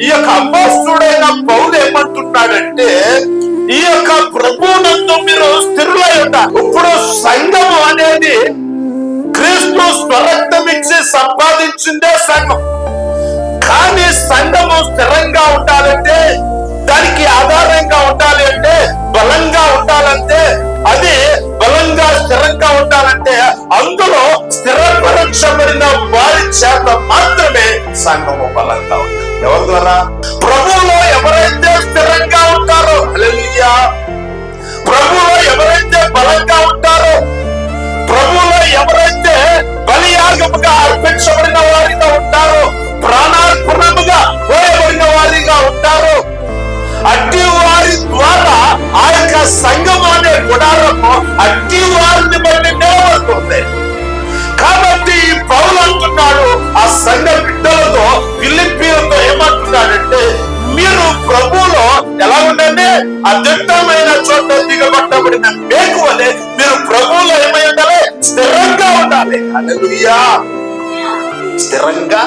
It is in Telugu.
ఈ యొక్క అపోస్తుడైన పౌలు ఏమంటున్నాడంటే, ఈ యొక్క ప్రభువునందు మీరు స్థిరులై ఉంటారు. ఇప్పుడు సంఘము అనేది క్రీస్తు స్వరక్తం ఇచ్చి సంపాదించిందే సంఘం. కానీ సంఘము స్థిరంగా ఉండాలంటే, దానికి ఆధారంగా ఉండాలి అంటే, బలంగా ఉండాలంటే, అది బలంగా స్థిరంగా ఉండాలంటే అందులో స్థిరపరచబడిన వారి చేత మాత్రమే సంఘము బలంగా ఉంటుంది. ఎవరి ద్వారా? ప్రభువులో ఎవరైతే స్థిరంగా ఉంటారో, హల్లెలూయా, ప్రభువులో ఎవరైతే బలంగా ఉంటారో, ప్రభువులో ఎవరైతే బలియాగముగా అర్పించబడిన వారిగా ఉంటారో, ప్రాణార్పణముగా పోయబడిన వారిగా ఉంటారో, అట్టి వారి ద్వారా ఆ యొక్క సంఘం అనే గుడారము అట్టి వారిని బట్టి నిలబడుతుంది. కాబట్టి పౌలు అంటున్నాడు ఆ సంఘ బిడ్డలతో, ఫిలిప్పీయులతో ఏమంటున్నాడంటే, మీరు ప్రభువులో ఎలా ఉండండి? అద్భుతమైన చోట దిగబట్టబడిన మేకు వలె మీరు ప్రభువులో ఏమై ఉండాలి? స్థిరంగా ఉండాలి. హల్లెలూయా, స్థిరంగా